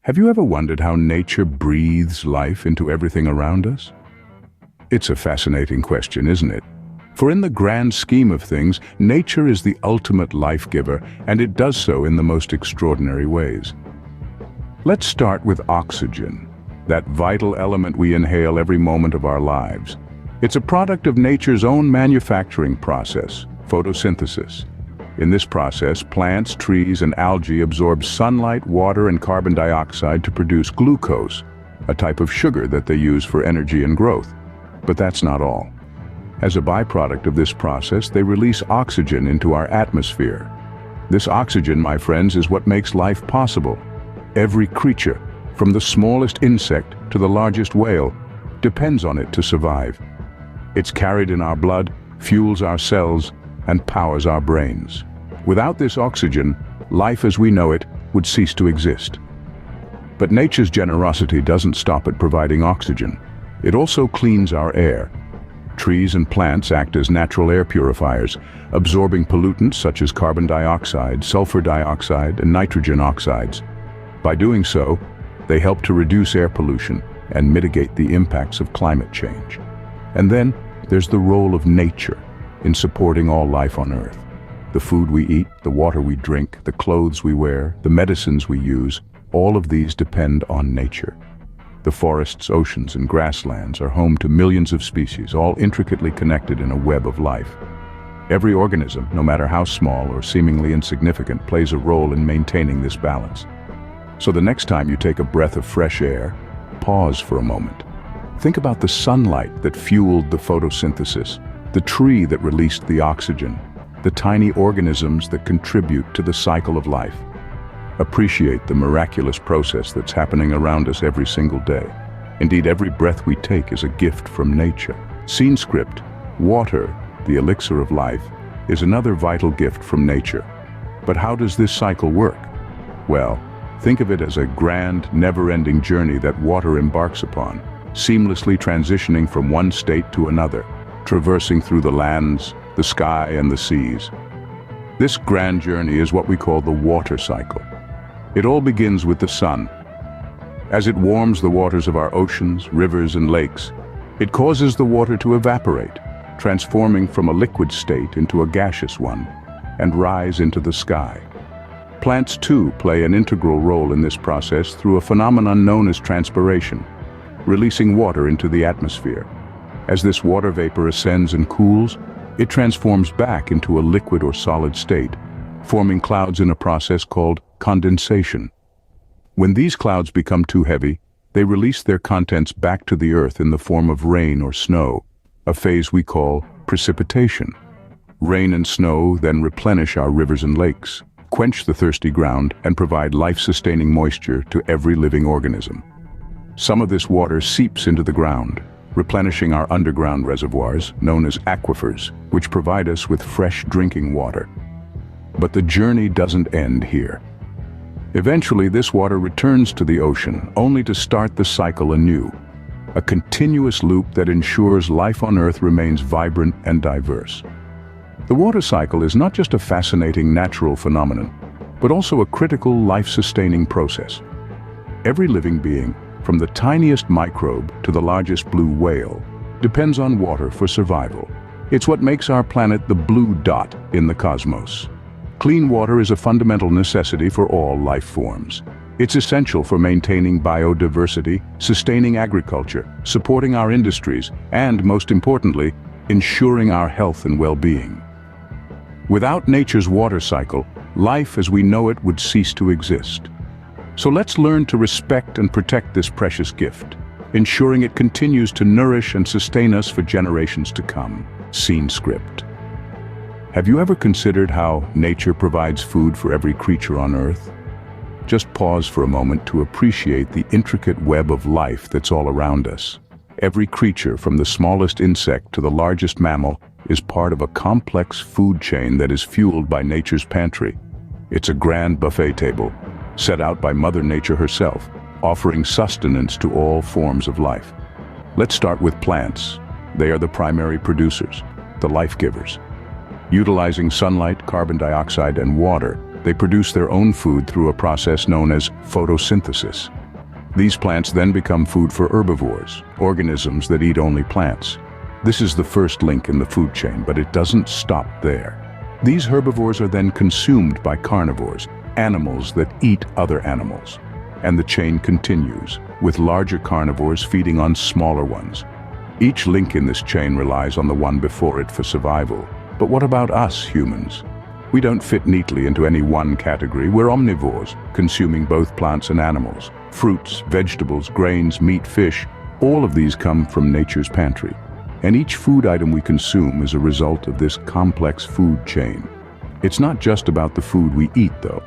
Have you ever wondered how nature breathes life into everything around us? It's a fascinating question, isn't it? For in the grand scheme of things, nature is the ultimate life giver, and it does so in the most extraordinary ways. Let's start with oxygen, that vital element we inhale every moment of our lives. It's a product of nature's own manufacturing process, photosynthesis. In this process, plants, trees, and algae absorb sunlight, water, and carbon dioxide to produce glucose, a type of sugar that they use for energy and growth. But that's not all. As a byproduct of this process, they release oxygen into our atmosphere. This oxygen, my friends, is what makes life possible. Every creature, from the smallest insect to the largest whale, depends on it to survive. It's carried in our blood, fuels our cells, and powers our brains. Without this oxygen, life as we know it would cease to exist. But nature's generosity doesn't stop at providing oxygen. It also cleans our air. Trees and plants act as natural air purifiers, absorbing pollutants such as carbon dioxide, sulfur dioxide, and nitrogen oxides. By doing so, they help to reduce air pollution and mitigate the impacts of climate change. And then there's the role of nature in supporting all life on Earth. The food we eat, the water we drink, the clothes we wear, the medicines we use, all of these depend on nature. The forests, oceans, and grasslands are home to millions of species, all intricately connected in a web of life. Every organism, no matter how small or seemingly insignificant, plays a role in maintaining this balance. So the next time you take a breath of fresh air, pause for a moment. Think about the sunlight that fueled the photosynthesis, the tree that released the oxygen, the tiny organisms that contribute to the cycle of life. Appreciate the miraculous process that's happening around us every single day. Indeed, every breath we take is a gift from nature. Scene script, water, the elixir of life, is another vital gift from nature. But how does this cycle work? Well, think of it as a grand, never-ending journey that water embarks upon, seamlessly transitioning from one state to another, traversing through the lands, the sky, and the seas. This grand journey is what we call the water cycle. It all begins with the sun. As it warms the waters of our oceans, rivers, and lakes, it causes the water to evaporate, transforming from a liquid state into a gaseous one, and rise into the sky. Plants, too, play an integral role in this process through a phenomenon known as transpiration, releasing water into the atmosphere. As this water vapor ascends and cools, it transforms back into a liquid or solid state, forming clouds in a process called condensation. When these clouds become too heavy, they release their contents back to the earth in the form of rain or snow, a phase we call precipitation. Rain and snow then replenish our rivers and lakes, quench the thirsty ground, and provide life-sustaining moisture to every living organism. Some of this water seeps into the ground, replenishing our underground reservoirs, known as aquifers, which provide us with fresh drinking water. But the journey doesn't end here. Eventually, this water returns to the ocean, only to start the cycle anew, a continuous loop that ensures life on Earth remains vibrant and diverse. The water cycle is not just a fascinating natural phenomenon, but also a critical life-sustaining process. Every living being, from the tiniest microbe to the largest blue whale, depends on water for survival. It's what makes our planet the blue dot in the cosmos. Clean water is a fundamental necessity for all life forms. It's essential for maintaining biodiversity, sustaining agriculture, supporting our industries, and, most importantly, ensuring our health and well-being. Without nature's water cycle, life as we know it would cease to exist. So let's learn to respect and protect this precious gift, ensuring it continues to nourish and sustain us for generations to come. Scene script. Have you ever considered how nature provides food for every creature on Earth? Just pause for a moment to appreciate the intricate web of life that's all around us. Every creature, from the smallest insect to the largest mammal, is part of a complex food chain that is fueled by nature's pantry. It's a grand buffet table, set out by Mother Nature herself, offering sustenance to all forms of life. Let's start with plants. They are the primary producers, the life givers. Utilizing sunlight, carbon dioxide, and water, They produce their own food through a process known as photosynthesis. These plants then become food for herbivores, organisms that eat only plants. This is the first link in the food chain, but it doesn't stop there. These herbivores are then consumed by carnivores, animals that eat other animals. And the chain continues, with larger carnivores feeding on smaller ones. Each link in this chain relies on the one before it for survival. But what about us humans? We don't fit neatly into any one category. We're omnivores, consuming both plants and animals. Fruits, vegetables, grains, meat, fish, all of these come from nature's pantry. And each food item we consume is a result of this complex food chain. It's not just about the food we eat, though.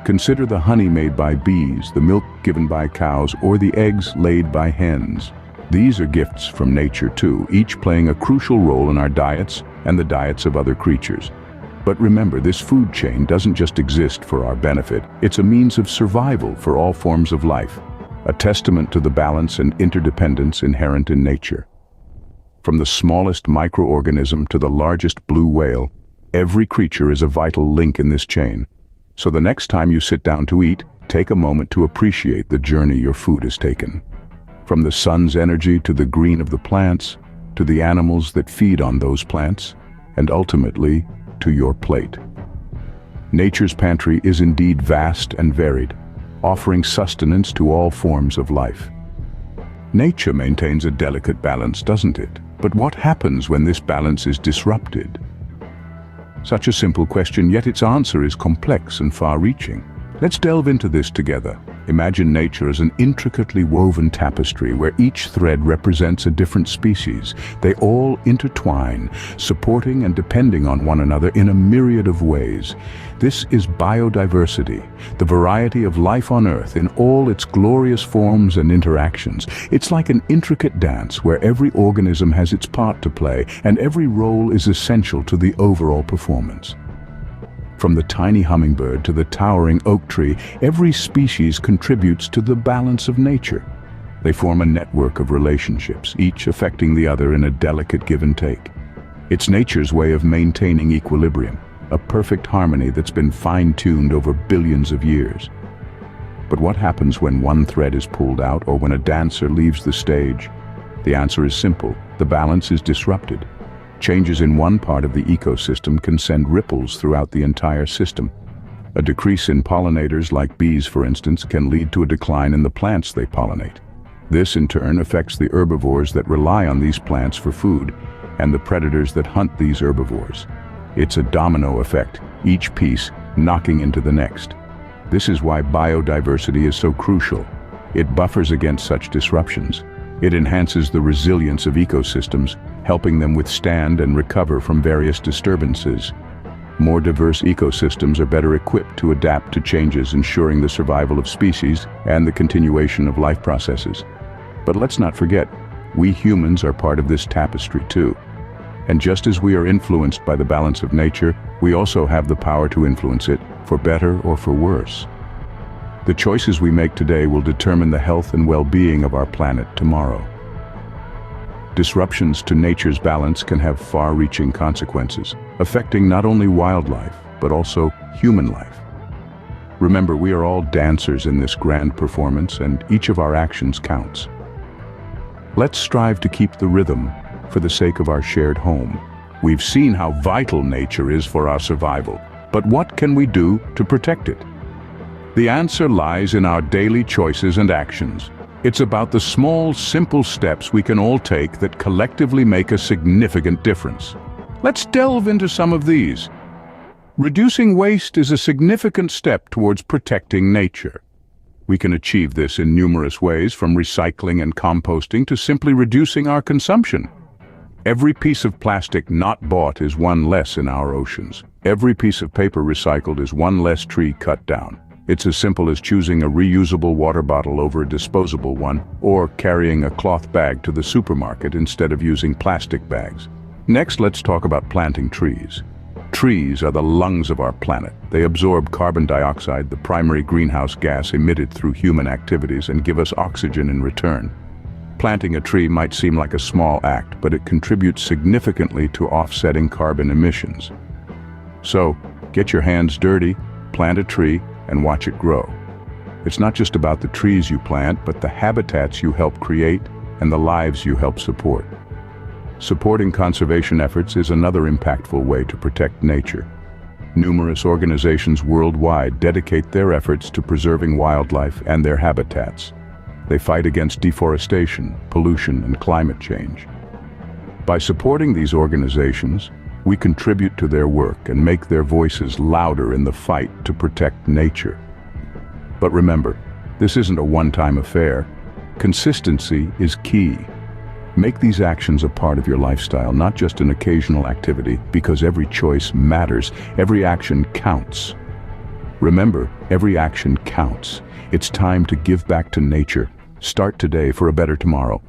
Consider the honey made by bees, the milk given by cows, or the eggs laid by hens. These are gifts from nature too, each playing a crucial role in our diets and the diets of other creatures. But remember, this food chain doesn't just exist for our benefit. It's a means of survival for all forms of life, a testament to the balance and interdependence inherent in nature. From the smallest microorganism to the largest blue whale, every creature is a vital link in this chain. So the next time you sit down to eat, take a moment to appreciate the journey your food has taken. From the sun's energy to the green of the plants, to the animals that feed on those plants, and ultimately, to your plate. Nature's pantry is indeed vast and varied, offering sustenance to all forms of life. Nature maintains a delicate balance, doesn't it? But what happens when this balance is disrupted? Such a simple question, yet its answer is complex and far-reaching. Let's delve into this together. Imagine nature as an intricately woven tapestry where each thread represents a different species. They all intertwine, supporting and depending on one another in a myriad of ways. This is biodiversity, the variety of life on Earth in all its glorious forms and interactions. It's like an intricate dance where every organism has its part to play and every role is essential to the overall performance. From the tiny hummingbird to the towering oak tree, every species contributes to the balance of nature. They form a network of relationships, each affecting the other in a delicate give and take. It's nature's way of maintaining equilibrium, a perfect harmony that's been fine-tuned over billions of years. But what happens when one thread is pulled out or when a dancer leaves the stage? The answer is simple: the balance is disrupted. Changes in one part of the ecosystem can send ripples throughout the entire system. A decrease in pollinators, like bees for instance, can lead to a decline in the plants they pollinate. This in turn affects the herbivores that rely on these plants for food, and the predators that hunt these herbivores. It's a domino effect, each piece knocking into the next. This is why biodiversity is so crucial. It buffers against such disruptions. It enhances the resilience of ecosystems, helping them withstand and recover from various disturbances. More diverse ecosystems are better equipped to adapt to changes, ensuring the survival of species and the continuation of life processes. But let's not forget, we humans are part of this tapestry too. And just as we are influenced by the balance of nature, we also have the power to influence it, for better or for worse. The choices we make today will determine the health and well-being of our planet tomorrow. Disruptions to nature's balance can have far-reaching consequences, affecting not only wildlife, but also human life. Remember, we are all dancers in this grand performance, and each of our actions counts. Let's strive to keep the rhythm for the sake of our shared home. We've seen how vital nature is for our survival, but what can we do to protect it? The answer lies in our daily choices and actions. It's about the small, simple steps we can all take that collectively make a significant difference. Let's delve into some of these. Reducing waste is a significant step towards protecting nature. We can achieve this in numerous ways, from recycling and composting to simply reducing our consumption. Every piece of plastic not bought is one less in our oceans. Every piece of paper recycled is one less tree cut down. It's as simple as choosing a reusable water bottle over a disposable one, or carrying a cloth bag to the supermarket instead of using plastic bags. Next, let's talk about planting trees. Trees are the lungs of our planet. They absorb carbon dioxide, the primary greenhouse gas emitted through human activities, and give us oxygen in return. Planting a tree might seem like a small act, but it contributes significantly to offsetting carbon emissions. So, get your hands dirty, Plant a tree and watch it grow. It's not just about the trees you plant, but the habitats you help create and the lives you help support. Supporting conservation efforts is another impactful way to protect nature. Numerous organizations worldwide dedicate their efforts to preserving wildlife and their habitats. They fight against deforestation, pollution, and climate change. By supporting these organizations, we contribute to their work and make their voices louder in the fight to protect nature. But remember, this isn't a one-time affair. Consistency is key. Make these actions a part of your lifestyle, not just an occasional activity, because every choice matters. Every action counts. Remember, every action counts. It's time to give back to nature. Start today for a better tomorrow.